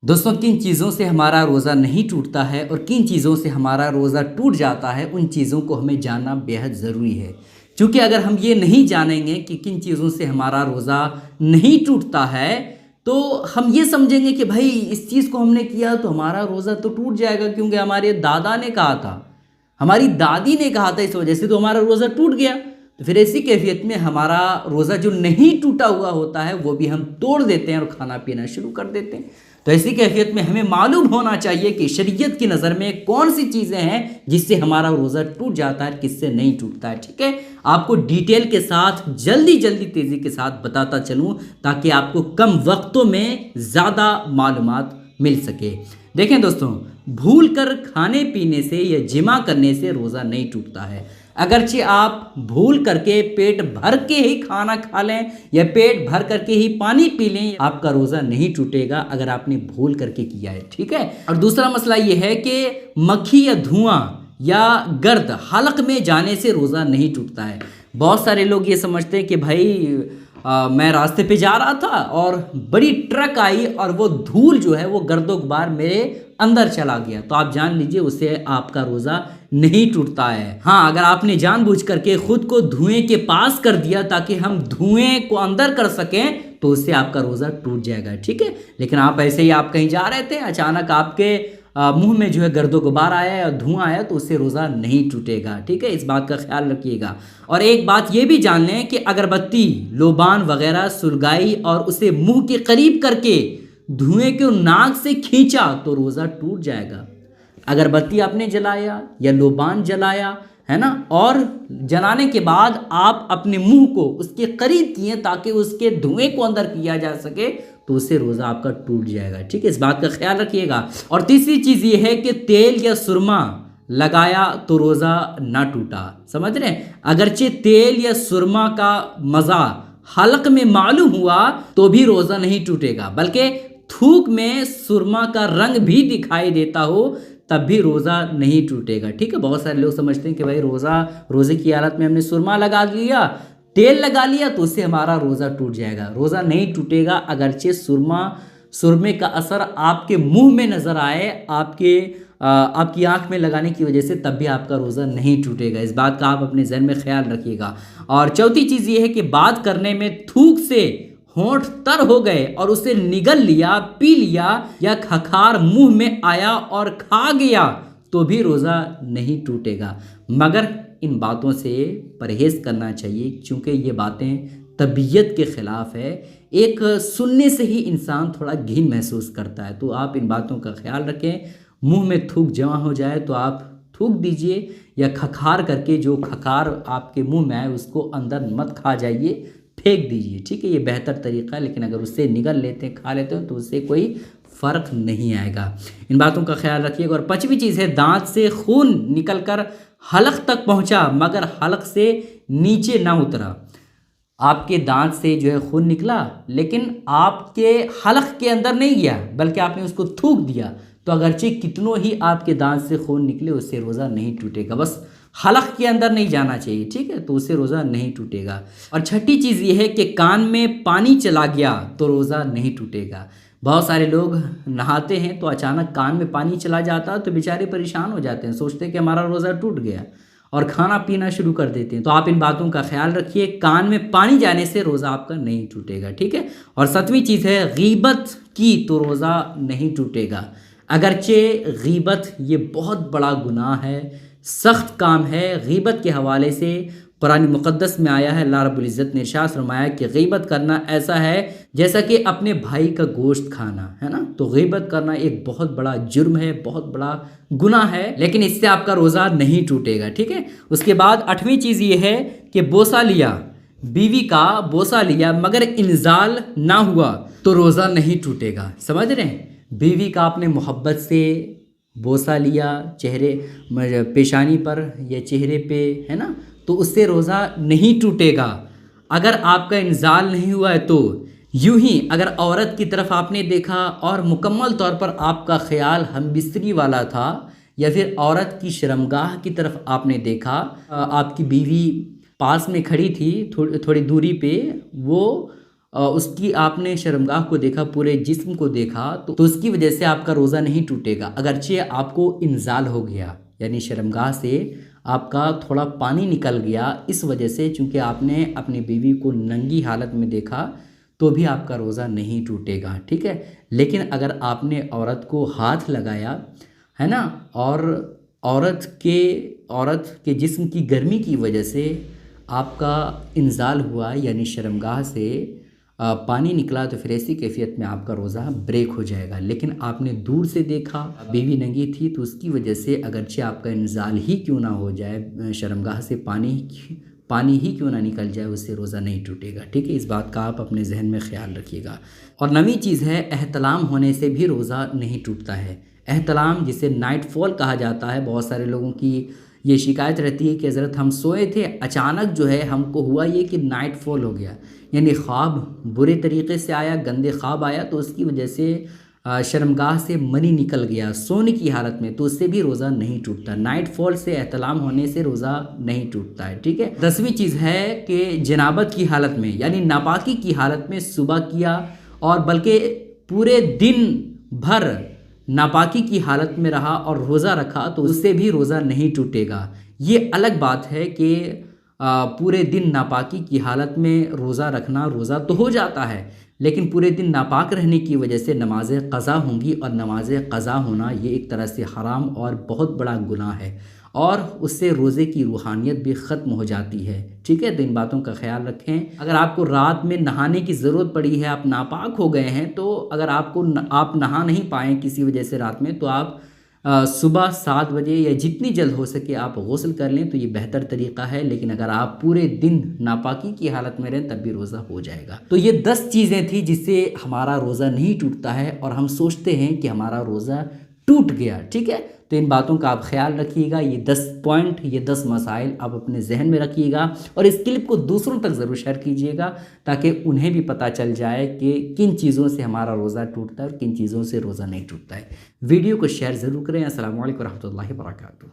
दोस्तों, किन चीज़ों से हमारा रोज़ा नहीं टूटता है और किन चीज़ों से हमारा रोज़ा टूट जाता है, उन चीज़ों को हमें जानना बेहद ज़रूरी है। क्योंकि अगर हम ये नहीं जानेंगे कि किन चीज़ों से हमारा रोज़ा नहीं टूटता है, तो हम ये समझेंगे कि भाई इस चीज़ को हमने किया तो हमारा रोज़ा तो टूट जाएगा, क्योंकि हमारे दादा ने कहा था, हमारी दादी ने कहा था, इस वजह से तो हमारा रोज़ा टूट गया। तो फिर ऐसी कैफियत में हमारा रोज़ा जो नहीं टूटा हुआ होता है वो भी हम तोड़ देते हैं और खाना पीना शुरू कर देते हैं। तो ऐसी कैफियत में हमें मालूम होना चाहिए कि शरीयत की नज़र में कौन सी चीज़ें हैं जिससे हमारा रोज़ा टूट जाता है, किससे नहीं टूटता है। ठीक है, आपको डिटेल के साथ जल्दी जल्दी तेज़ी के साथ बताता चलूँ ताकि आपको कम वक्तों में ज़्यादा मालूमात मिल सके। देखें दोस्तों, भूल कर खाने पीने से या जिमा करने से रोज़ा नहीं टूटता है। अगरचे आप भूल करके पेट भर के ही खाना खा लें या पेट भर करके ही पानी पी लें, आपका रोज़ा नहीं टूटेगा अगर आपने भूल करके किया है। ठीक है। और दूसरा मसला ये है कि मक्खी या धुआं या गर्द हलक में जाने से रोज़ा नहीं टूटता है। बहुत सारे लोग ये समझते हैं कि भाई मैं रास्ते पे जा रहा था और बड़ी ट्रक आई और वो धूल जो है वो गर्दो गुबार मेरे अंदर चला गया, तो आप जान लीजिए उससे आपका रोज़ा नहीं टूटता है। हाँ, अगर आपने जानबूझ करके खुद को धुएं के पास कर दिया ताकि हम धुएं को अंदर कर सकें, तो उससे आपका रोज़ा टूट जाएगा। ठीक है। लेकिन आप ऐसे ही आप कहीं जा रहे थे, अचानक आपके मुंह में जो है गर्दो गुबार आया और धुआं आया, तो उससे रोज़ा नहीं टूटेगा। ठीक है, इस बात का ख्याल रखिएगा। और एक बात ये भी जान लें कि अगरबत्ती, लोबान वगैरह सुलगाई और उसे मुंह के करीब करके धुएं को नाक से खींचा तो रोज़ा टूट जाएगा। अगरबत्ती आपने जलाया या लोबान जलाया है ना, और जलाने के बाद आप अपने मुंह को उसके करीब किए ताकि उसके धुएं को अंदर किया जा सके, तो उससे रोज़ा आपका टूट जाएगा। ठीक है, इस बात का ख्याल रखिएगा। और तीसरी चीज़ ये है कि तेल या सुरमा लगाया तो रोज़ा ना टूटा। समझ रहे हैं, अगरचे तेल या सुरमा का मज़ा हलक में मालूम हुआ तो भी रोज़ा नहीं टूटेगा, बल्कि थूक में सुरमा का रंग भी दिखाई देता हो तब भी रोज़ा नहीं टूटेगा। ठीक है, बहुत सारे लोग समझते हैं कि भाई रोज़े की हालत में हमने सुरमा लगा लिया, तेल लगा लिया, तो उससे हमारा रोज़ा टूट जाएगा। रोज़ा नहीं टूटेगा अगरचे सुरमे का असर आपके मुंह में नज़र आए, आपकी आंख में लगाने की वजह से, तब भी आपका रोज़ा नहीं टूटेगा। इस बात का आप अपने जहन में ख्याल रखिएगा। और चौथी चीज़ ये है कि बात करने में थूक से होंठ तर हो गए और उसे निगल लिया, पी लिया या खखार मुंह में आया और खा गया तो भी रोज़ा नहीं टूटेगा, मगर इन बातों से परहेज़ करना चाहिए क्योंकि ये बातें तबीयत के ख़िलाफ़ है। एक सुनने से ही इंसान थोड़ा घिन महसूस करता है, तो आप इन बातों का ख्याल रखें। मुंह में थूक जमा हो जाए तो आप थूक दीजिए या खखार करके जो खखार आपके मुंह में आए उसको अंदर मत खा जाइए, फेंक दीजिए। ठीक है, ये बेहतर तरीका है। लेकिन अगर उससे निगल लेते हैं, खा लेते हैं, तो उससे कोई फ़र्क नहीं आएगा। इन बातों का ख्याल रखिएगा। और पांचवी चीज़ है, दांत से खून निकलकर हलक तक पहुंचा मगर हलक से नीचे ना उतरा। आपके दांत से जो है खून निकला लेकिन आपके हलक के अंदर नहीं गया, बल्कि आपने उसको थूक दिया, तो अगरचे कितनों ही आपके दांत से खून निकले, उससे रोज़ा नहीं टूटेगा। बस हलक के अंदर नहीं जाना चाहिए। ठीक है, तो उससे रोज़ा नहीं टूटेगा। और छठी चीज़ ये है कि कान में पानी चला गया तो रोज़ा नहीं टूटेगा। बहुत सारे लोग नहाते हैं तो अचानक कान में पानी चला जाता है तो बेचारे परेशान हो जाते हैं, सोचते हैं कि हमारा रोज़ा टूट गया और खाना पीना शुरू कर देते हैं। तो आप इन बातों का ख्याल रखिए, कान में पानी जाने से रोज़ा आपका नहीं टूटेगा। ठीक है। और सातवीं चीज़ है, गीबत की तो रोज़ा नहीं टूटेगा। अगरचे गीबत ये बहुत बड़ा गुनाह है, सख्त काम है। गीबत के हवाले से कुरान मुक़द्दस में आया है, अल्लाह रब्बुल इज़्ज़त ने इरशाद फरमाया कि गीबत करना ऐसा है जैसा कि अपने भाई का गोश्त खाना, है ना। तो गीबत करना एक बहुत बड़ा जुर्म है, बहुत बड़ा गुनाह है, लेकिन इससे आपका रोज़ा नहीं टूटेगा। ठीक है। उसके बाद आठवीं चीज़ ये है कि बोसा लिया, बीवी का बोसा लिया मगर इंजाल ना हुआ तो रोज़ा नहीं टूटेगा। समझ रहे हैं, बीवी का आपने मोहब्बत से बोसा लिया चेहरे पेशानी पर या चेहरे पे, है ना, तो उससे रोज़ा नहीं टूटेगा। अगर आपका इंजाल नहीं हुआ है तो यूं ही अगर औरत की तरफ आपने देखा और मुकम्मल तौर पर आपका ख्याल हमबिस्तरी वाला था, या फिर औरत की शर्मगाह की तरफ आपने देखा, आपकी बीवी पास में खड़ी थी थोड़ी दूरी पे, वो उसकी आपने शर्मगाह को देखा, पूरे जिस्म को देखा, तो उसकी वजह से आपका रोज़ा नहीं टूटेगा। अगरचे आपको इंजाल हो गया, यानी शर्मगाह से आपका थोड़ा पानी निकल गया, इस वजह से चूँकि आपने अपनी बीवी को नंगी हालत में देखा, तो भी आपका रोज़ा नहीं टूटेगा, ठीक है। लेकिन अगर आपने औरत को हाथ लगाया, है ना, और औरत के जिस्म की गर्मी की वजह से आपका इंजाल हुआ, यानी शर्मगाह से पानी निकला, तो फिर ऐसी कैफियत में आपका रोज़ा ब्रेक हो जाएगा। लेकिन आपने दूर से देखा, बीवी नंगी थी, तो उसकी वजह से अगरचे आपका इंजाल ही क्यों ना हो जाए, शर्मगाह से पानी ही क्यों ना निकल जाए, उससे रोज़ा नहीं टूटेगा, ठीक है। इस बात का आप अपने जहन में ख्याल रखिएगा। और नवी चीज़ है, एहतलाम होने से भी रोज़ा नहीं टूटता है। एहतलाम जिसे नाइट फॉल कहा जाता है, बहुत सारे लोगों की ये शिकायत रहती है कि हज़रत हम सोए थे, अचानक जो है हमको हुआ ये कि नाइट फॉल हो गया, यानी ख्वाब बुरे तरीके से आया, गंदे ख्वाब आया, तो उसकी वजह से शर्मगाह से मनी निकल गया सोने की हालत में, तो उससे भी रोज़ा नहीं टूटता। नाइट फॉल से, एहतलाम होने से रोज़ा नहीं टूटता है, ठीक है। 10वीं चीज़ है कि जनाबत की हालत में, यानी नापाकी की हालत में सुबह किया और बल्कि पूरे दिन भर नापाकी की हालत में रहा और रोज़ा रखा, तो उससे भी रोज़ा नहीं टूटेगा। ये अलग बात है कि पूरे दिन नापाकी की हालत में रोज़ा रखना, रोज़ा तो हो जाता है, लेकिन पूरे दिन नापाक रहने की वजह से नमाज़ें क़ज़ा होंगी, और नमाज़ें क़ज़ा होना ये एक तरह से हराम और बहुत बड़ा गुनाह है, और उससे रोज़े की रूहानियत भी ख़त्म हो जाती है, ठीक है। तो इन बातों का ख्याल रखें। अगर आपको रात में नहाने की ज़रूरत पड़ी है, आप नापाक हो गए हैं, तो अगर आप नहा नहीं पाएँ किसी वजह से रात में, तो आप सुबह 7 बजे या जितनी जल्द हो सके आप गुस्ल कर लें, तो ये बेहतर तरीक़ा है। लेकिन अगर आप पूरे दिन नापाकी की हालत में रहें, तब भी रोज़ा हो जाएगा। तो ये 10 चीज़ें थी जिससे हमारा रोज़ा नहीं टूटता है, और हम सोचते हैं कि हमारा रोज़ा टूट गया, ठीक है। तो इन बातों का आप ख्याल रखिएगा। ये 10 पॉइंट, ये 10 मसाइल आप अपने जहन में रखिएगा, और इस क्लिप को दूसरों तक ज़रूर शेयर कीजिएगा, ताकि उन्हें भी पता चल जाए कि किन चीज़ों से हमारा रोज़ा टूटता है और किन चीज़ों से रोज़ा नहीं टूटता है। वीडियो को शेयर ज़रूर करें। अस्सलामु अलैकुम रहमतुल्लाहि व बरकातुहू।